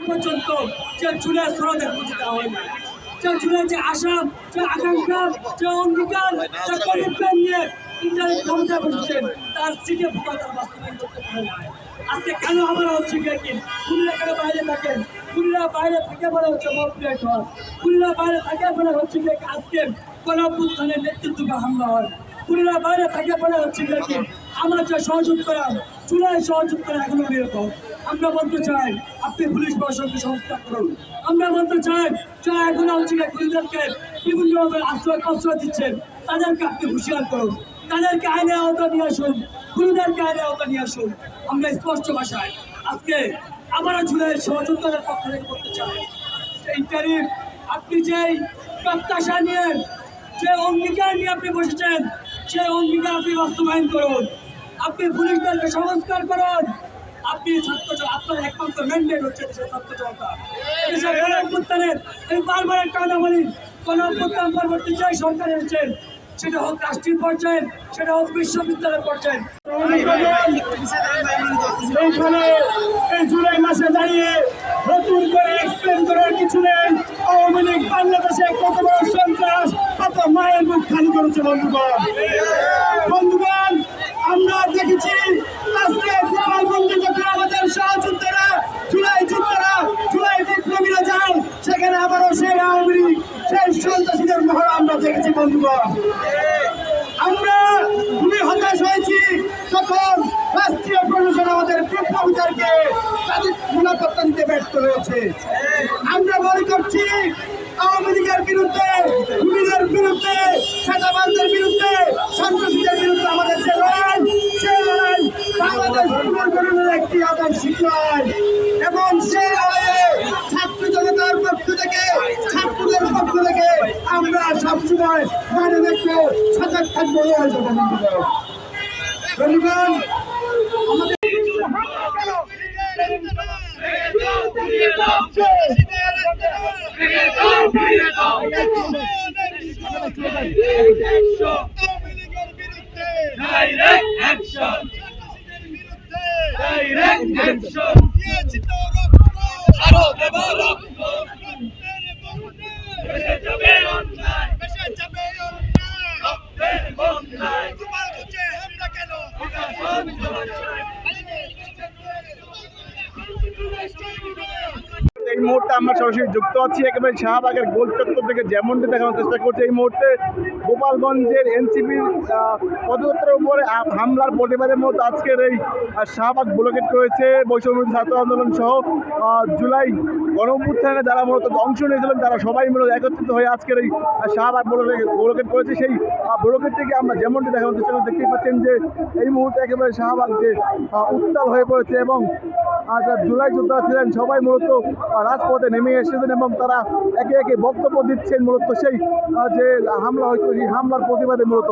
পর্যন্ত যে জুলাই সনদের বুঝে দেওয়া হয় না, যে জুলাই যে আশা, যে আকাঙ্ক্ষা, যে অঙ্গীকার, যে কমিটমেন্ট নিয়ে ইন্টারনেট ক্ষমতা বসেছেন তার সিটে ভোটা তারা বাস্তবায়ন করতে পারে না। আজকে কেন আমরা হচ্ছে কি খুলনা কেন বাইরে থাকেন? খুলনা বাইরে থেকে বলে হচ্ছে মতবিরোধ হয়, খুলনা বাইরে থাকে বলে হচ্ছে কি আজকে গণঅভ্যুত্থানের নেতৃত্বে হামলা হয়, খুলনা বাইরে থাকে বলে হচ্ছে কি আমরা যে সহযোগ করা চুলাই সহযোগ করা এখনো বিরত। আমরা বলতে চাই আপনি পুলিশ প্রশাসনকে সংস্কার করুন। আমরা বলতে চাই যে এখন হচ্ছে খুনিদেরকে বিভিন্নভাবে আশ্রয় দিচ্ছেন, তাদেরকে আপনি হুঁশিয়ার করুন, তাদেরকে আইনের আওতা নিয়ে আসুন, খুনিদেরকে আইনের আওতা নিয়ে আসুন। আমরা স্পষ্ট ভাষায় আজকে আবারও জুলাই সহযোগিতার পক্ষ থেকে করতে চাই ইন্টারিম আপনি যেই প্রত্যাশা নিয়ে যে অঙ্গীকার নিয়ে আপনি বসেছেন সেই অঙ্গীকার আপনি বাস্তবায়ন করুন। আপনি পুলিশদেরকে সংস্কার করুন। আপনি আপনার একমাত্র ম্যান্ডেট হচ্ছে দেশের ছাত্র জনতা, দেশের গণঅভ্যুত্থানের আমি বারবার একটা কথা বলি, গণঅভ্যুত্থান পরবর্তী যে সরকার এসেছেন সেটা হোক রাষ্ট্রীয় পর্যায়ে, সেটা হোক বিশ্ববিদ্যালয়ের পর্যায়ে, এইখানে এই জুলাই মাসে দাঁড়িয়ে নতুন করে এক্সপ্লেন করার কিছু নেই। আওয়ামী লীগ বাংলাদেশে কত বড় সন্ত্রাস, কত মায়ের মুখ খালি করেছে বন্ধুগণ। আমরা দেখেছি আজকে গোপালগঞ্জে যখন আমাদের সহযোদ্ধারা জুলাই বিপ্লবীরা যান, সেখানে আবারও সেই আওয়ামী লীগ সেই সন্ত্রাসীদের মহড়া আমরা দেখেছি বন্ধুগণ। আমরা খুবই হতাশ হয়েছি যখন রাষ্ট্রীয় প্রশাসন আমাদের বিপ্লবীদেরকে তাদের নিরাপত্তা দিতে ব্যর্থ হয়েছে। আমরা মনে করছি আওয়ামী লীগের বিরুদ্ধে, খুনিদের বিরুদ্ধে, সাদাবাজদের বিরুদ্ধে, সন্ত্রাসীদের বিরুদ্ধে আমাদের যে লড়াই, সেই লড়াই বাংলাদেশ পুনর্গঠনের একটি আদর্শিক লড়াই এবং সেই লড়াইয়ে ছাত্র জনতার পক্ষ থেকে, ছাত্রদের পক্ষ থেকে আমরা সবসময় মানে দেখতে সজাগ থাকবো। বন্ধুগণ, এই মুহূর্তে আমরা সরাসরি যুক্ত আছি একেবারে শাহবাগের গোল চত্বর থেকে, যেমনটি দেখানোর চেষ্টা করছে এই মুহূর্তে গোপালগঞ্জের এনসিপির পদযাত্রার উপরে হামলার প্রতিবাদের মতো আজকের এই শাহবাগ ব্লকেট করেছে বৈষম্য ছাত্র আন্দোলন সহ জুলাই গণঅভ্যুত্থানে যারা মূলত অংশ নিয়েছিলেন তারা সবাই মূলত একত্রিত হয়ে আজকের এই শাহবাগ ব্লকেট করেছে। সেই ব্লকেট থেকে আমরা যেমনটি দেখানোর চেষ্টা করছি দেখতেই পাচ্ছেন যে এই মুহূর্তে একেবারে শাহবাগ যে উত্তাল হয়ে পড়েছে এবং জুলাই যোদ্ধারা ছিলেন সবাই মূলত রাজপথে নেমে এসেছেন এবং তারা একে একে বক্তব্য দিচ্ছেন মূলত সেই যে হামলা হয়েছিল সেই হামলার প্রতিবাদে মূলত